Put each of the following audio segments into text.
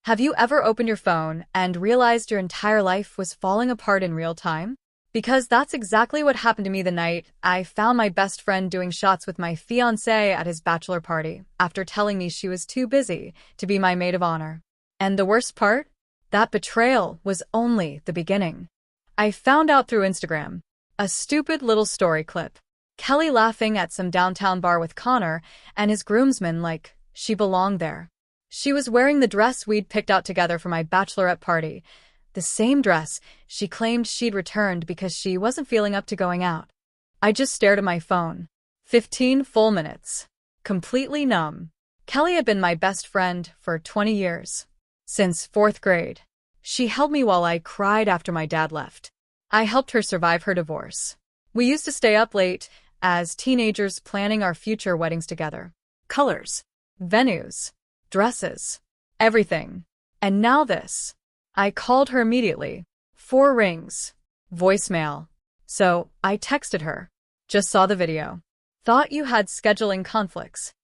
Have you ever opened your phone and realized your entire life was falling apart in real time? Because that's exactly what happened to me the night I found my best friend doing shots with my fiancé at his bachelor party after telling me she was too busy to be my maid of honor. And the worst part? That betrayal was only the beginning. I found out through Instagram. A stupid little story clip. Kelly laughing at some downtown bar with Connor and his groomsmen like she belonged there. She was wearing the dress we'd picked out together for my bachelorette party. The same dress she claimed she'd returned because she wasn't feeling up to going out. I just stared at my phone. 15 full minutes. Completely numb. Kelly had been my best friend for 20 years. Since 4th grade. She held me while I cried after my dad left. I helped her survive her divorce. We used to stay up late as teenagers planning our future weddings together. Colors. Venues. Dresses. Everything. And now this. I called her immediately. 4 rings. Voicemail. So, I texted her. Just saw the video. Thought you had scheduling conflicts.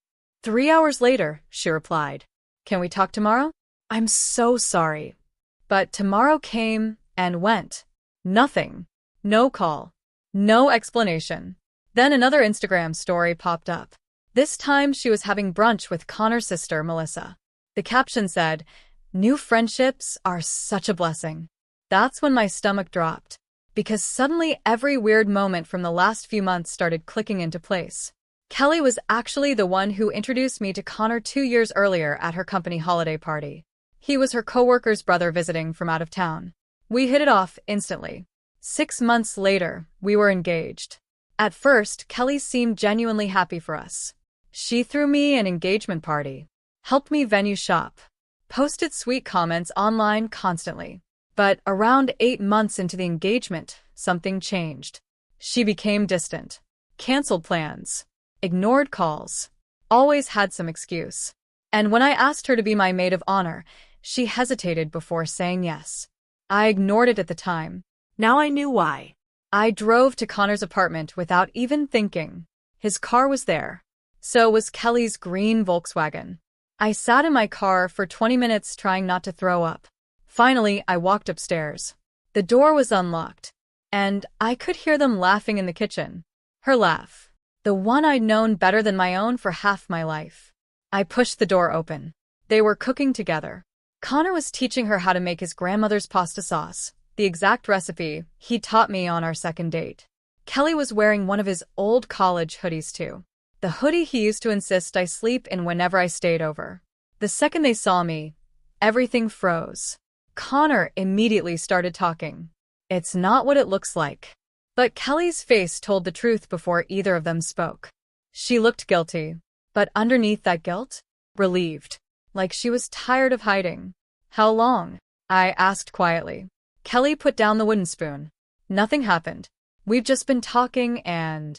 3 hours later, she replied. Can we talk tomorrow? I'm so sorry. But tomorrow came and went. Nothing. No call. No explanation. Then another Instagram story popped up. This time she was having brunch with Connor's sister, Melissa. The caption said, "New friendships are such a blessing." That's when my stomach dropped, because suddenly every weird moment from the last few months started clicking into place. Kelly was actually the one who introduced me to Connor 2 years earlier at her company holiday party. He was her coworker's brother visiting from out of town. We hit it off instantly. 6 months later, we were engaged. At first, Kelly seemed genuinely happy for us. She threw me an engagement party, helped me venue shop, posted sweet comments online constantly. But around 8 months into the engagement, something changed. She became distant, canceled plans, ignored calls, always had some excuse. And when I asked her to be my maid of honor, she hesitated before saying yes. I ignored it at the time. Now I knew why. I drove to Connor's apartment without even thinking. His car was there. So was Kelly's green Volkswagen. I sat in my car for 20 minutes trying not to throw up. Finally, I walked upstairs. The door was unlocked, and I could hear them laughing in the kitchen. Her laugh. The one I'd known better than my own for half my life. I pushed the door open. They were cooking together. Connor was teaching her how to make his grandmother's pasta sauce, the exact recipe he taught me on our second date. Kelly was wearing one of his old college hoodies too. The hoodie he used to insist I sleep in whenever I stayed over. The second they saw me, everything froze. Connor immediately started talking. It's not what it looks like. But Kelly's face told the truth before either of them spoke. She looked guilty, but underneath that guilt, relieved, like she was tired of hiding. How long? I asked quietly. Kelly put down the wooden spoon. Nothing happened. We've just been talking and…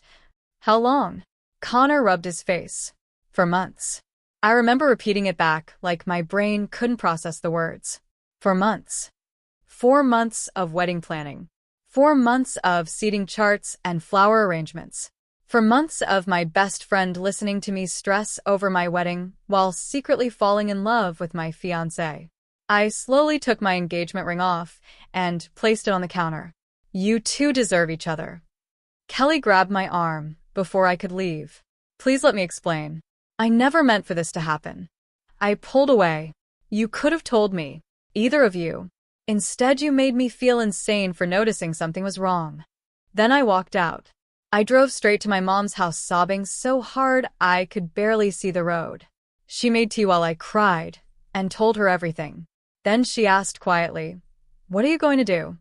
How long? Connor rubbed his face. For months. I remember repeating it back like my brain couldn't process the words. For months. 4 months of wedding planning. 4 months of seating charts and flower arrangements. For months of my best friend listening to me stress over my wedding while secretly falling in love with my fiancé. I slowly took my engagement ring off and placed it on the counter. You two deserve each other. Kelly grabbed my arm before I could leave. Please let me explain. I never meant for this to happen. I pulled away. You could have told me. Either of you. Instead, you made me feel insane for noticing something was wrong. Then I walked out. I drove straight to my mom's house sobbing so hard I could barely see the road. She made tea while I cried and told her everything. Then she asked quietly, "What are you going to do?"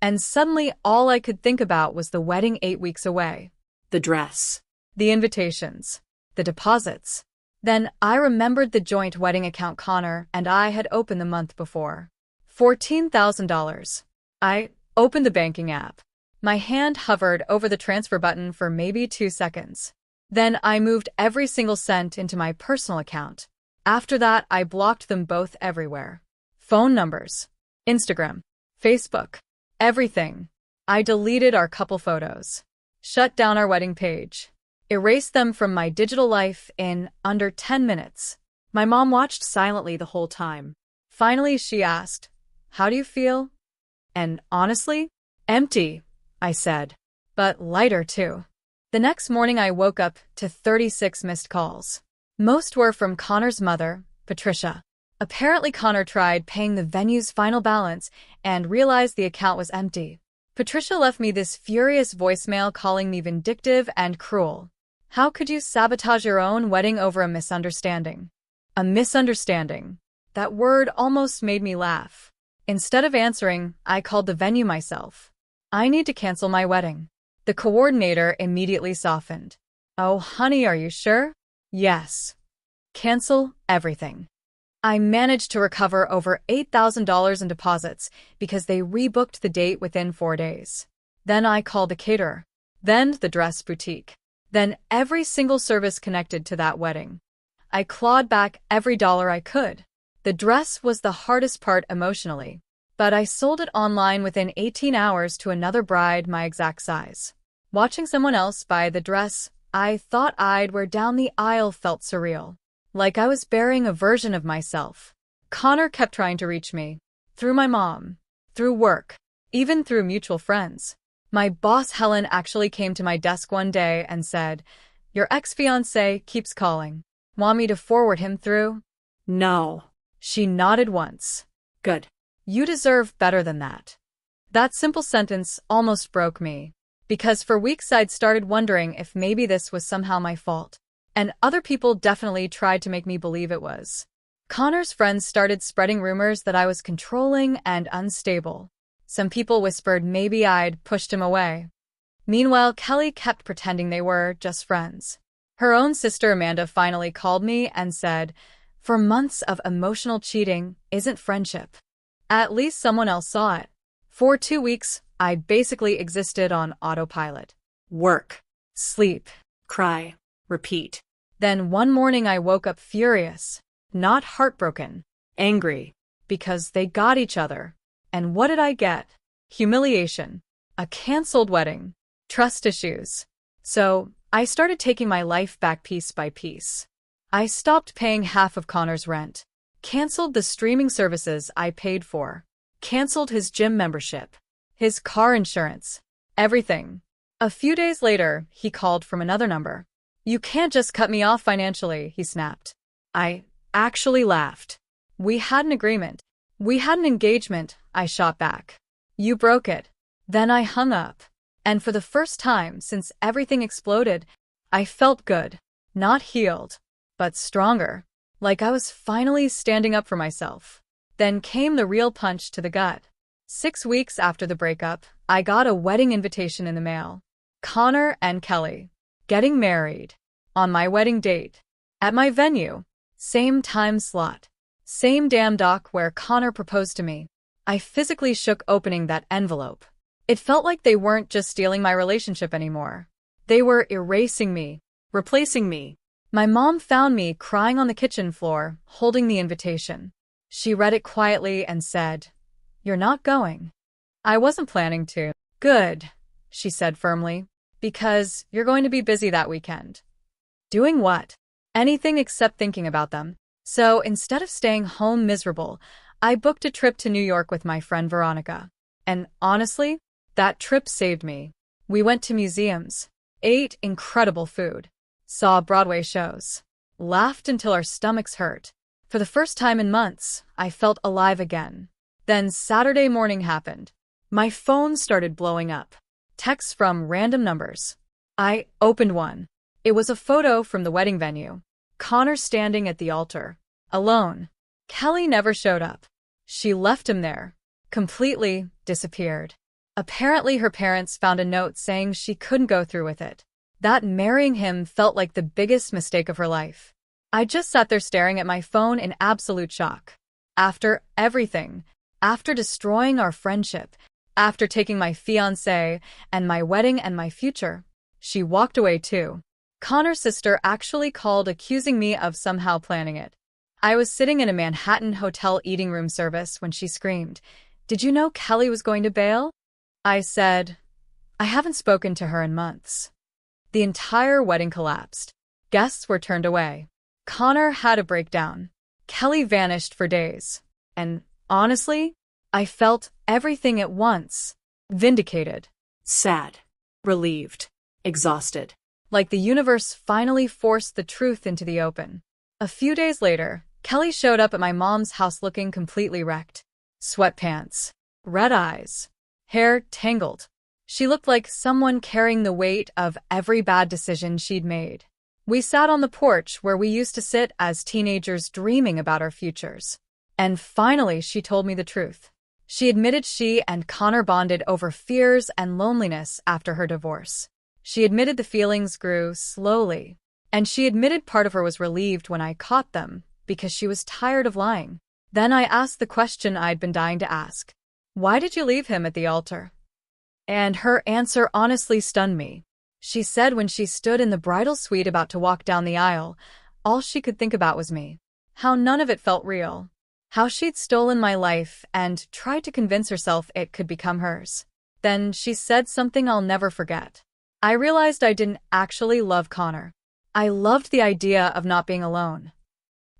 And suddenly all I could think about was the wedding 8 weeks away. The dress. The invitations. The deposits. Then I remembered the joint wedding account Connor and I had opened the month before. $14,000. I opened the banking app. My hand hovered over the transfer button for maybe 2 seconds. Then I moved every single cent into my personal account. After that, I blocked them both everywhere. Phone numbers. Instagram. Facebook. Everything. I deleted our couple photos. Shut down our wedding page. Erased them from my digital life in under 10 minutes. My mom watched silently the whole time. Finally, she asked, "How do you feel?" And honestly, empty, I said. But lighter, too. The next morning, I woke up to 36 missed calls. Most were from Connor's mother, Patricia. Apparently, Connor tried paying the venue's final balance and realized the account was empty. Patricia left me this furious voicemail calling me vindictive and cruel. How could you sabotage your own wedding over a misunderstanding? A misunderstanding. That word almost made me laugh. Instead of answering, I called the venue myself. I need to cancel my wedding. The coordinator immediately softened. Oh, honey, are you sure? Yes. Cancel everything. I managed to recover over $8,000 in deposits because they rebooked the date within 4 days. Then I called the caterer. Then the dress boutique. Then every single service connected to that wedding. I clawed back every dollar I could. The dress was the hardest part emotionally, but I sold it online within 18 hours to another bride my exact size. Watching someone else buy the dress I thought I'd wear down the aisle felt surreal. Like I was burying a version of myself. Connor kept trying to reach me. Through my mom. Through work. Even through mutual friends. My boss Helen actually came to my desk one day and said, "Your ex-fiancé keeps calling. Want me to forward him through?" No. She nodded once. Good. You deserve better than that. That simple sentence almost broke me. Because for weeks I'd started wondering if maybe this was somehow my fault. And other people definitely tried to make me believe it was. Connor's friends started spreading rumors that I was controlling and unstable. Some people whispered maybe I'd pushed him away. Meanwhile, Kelly kept pretending they were just friends. Her own sister Amanda finally called me and said, "For months of emotional cheating isn't friendship." At least someone else saw it. For 2 weeks, I basically existed on autopilot. Work, sleep, cry, repeat. Then one morning I woke up furious, not heartbroken, angry, because they got each other. And what did I get? Humiliation, a canceled wedding, trust issues. So I started taking my life back piece by piece. I stopped paying half of Connor's rent, canceled the streaming services I paid for, canceled his gym membership, his car insurance, everything. A few days later, he called from another number. "You can't just cut me off financially," he snapped. I actually laughed. "We had an agreement. We had an engagement," I shot back. "You broke it." Then I hung up. And for the first time since everything exploded, I felt good. Not healed, but stronger. Like I was finally standing up for myself. Then came the real punch to the gut. 6 weeks after the breakup, I got a wedding invitation in the mail. Connor and Kelly. Getting married. On my wedding date. At my venue. Same time slot. Same damn dock where Connor proposed to me. I physically shook opening that envelope. It felt like they weren't just stealing my relationship anymore. They were erasing me. Replacing me. My mom found me crying on the kitchen floor, holding the invitation. She read it quietly and said, "You're not going." I wasn't planning to. "Good," she said firmly, "because you're going to be busy that weekend." Doing what? Anything except thinking about them. So instead of staying home miserable, I booked a trip to New York with my friend Veronica. And honestly, that trip saved me. We went to museums, ate incredible food, saw Broadway shows, laughed until our stomachs hurt. For the first time in months, I felt alive again. Then Saturday morning happened. My phone started blowing up. Texts from random numbers. I opened one. It was a photo from the wedding venue. Connor standing at the altar. Alone. Kelly never showed up. She left him there. Completely disappeared. Apparently her parents found a note saying she couldn't go through with it. That marrying him felt like the biggest mistake of her life. I just sat there staring at my phone in absolute shock. After everything, after destroying our friendship, after taking my fiancé and my wedding and my future, she walked away too. Connor's sister actually called accusing me of somehow planning it. I was sitting in a Manhattan hotel eating room service when she screamed, "Did you know Kelly was going to bail?" I said, "I haven't spoken to her in months." The entire wedding collapsed. Guests were turned away. Connor had a breakdown. Kelly vanished for days. And honestly, I felt everything at once. Vindicated. Sad. Relieved. Exhausted. Like the universe finally forced the truth into the open. A few days later, Kelly showed up at my mom's house looking completely wrecked. Sweatpants. Red eyes. Hair tangled. She looked like someone carrying the weight of every bad decision she'd made. We sat on the porch where we used to sit as teenagers dreaming about our futures. And finally, she told me the truth. She admitted she and Connor bonded over fears and loneliness after her divorce. She admitted the feelings grew slowly. And she admitted part of her was relieved when I caught them because she was tired of lying. Then I asked the question I'd been dying to ask. Why did you leave him at the altar? And her answer honestly stunned me. She said when she stood in the bridal suite about to walk down the aisle, all she could think about was me. How none of it felt real. How she'd stolen my life and tried to convince herself it could become hers. Then she said something I'll never forget. I realized I didn't actually love Connor. I loved the idea of not being alone.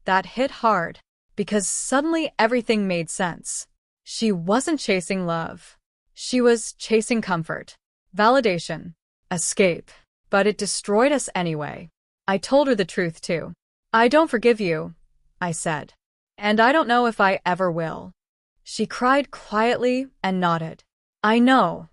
That hit hard, because suddenly everything made sense. She wasn't chasing love. She was chasing comfort, validation, escape. But it destroyed us anyway. I told her the truth too. I don't forgive you, I said. And I don't know if I ever will. She cried quietly and nodded. I know.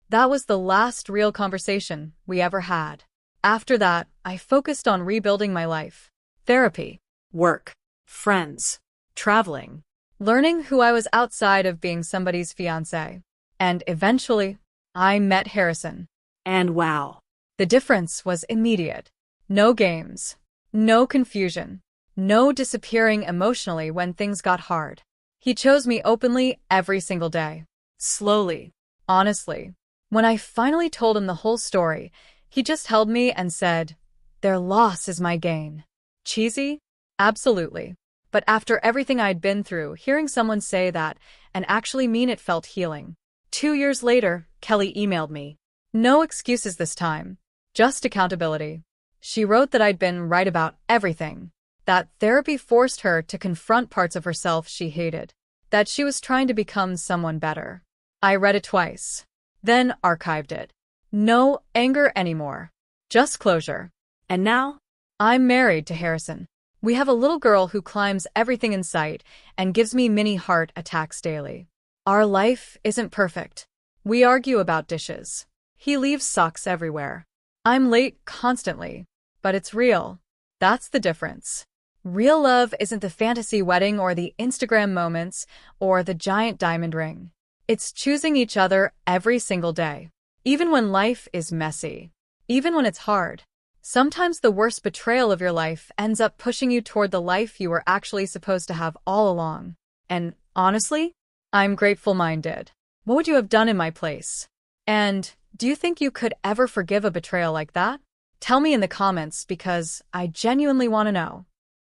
That was the last real conversation we ever had. After that, I focused on rebuilding my life. Therapy, Work. Friends. Traveling. learning who I was outside of being somebody's fiancé. And eventually, I met Harrison. And wow. The difference was immediate. No games. No confusion. No disappearing emotionally when things got hard. He chose me openly every single day. Slowly. Honestly. When I finally told him the whole story, he just held me and said, "Their loss is my gain." Cheesy? Absolutely. But after everything I'd been through, hearing someone say that and actually mean it felt healing. 2 years later, Kelly emailed me. No excuses this time. Just accountability. She wrote that I'd been right about everything. That therapy forced her to confront parts of herself she hated. That she was trying to become someone better. I read it twice. Then archived it. No anger anymore. Just closure. And now? I'm married to Harrison. We have a little girl who climbs everything in sight and gives me mini heart attacks daily. Our life isn't perfect. We argue about dishes. He leaves socks everywhere. I'm late constantly. But it's real. That's the difference. Real love isn't the fantasy wedding or the Instagram moments or the giant diamond ring. It's choosing each other every single day. Even when life is messy. Even when it's hard. Sometimes the worst betrayal of your life ends up pushing you toward the life you were actually supposed to have all along. And honestly, I'm grateful mine did. What would you have done in my place? And do you think you could ever forgive a betrayal like that? Tell me in the comments because I genuinely want to know.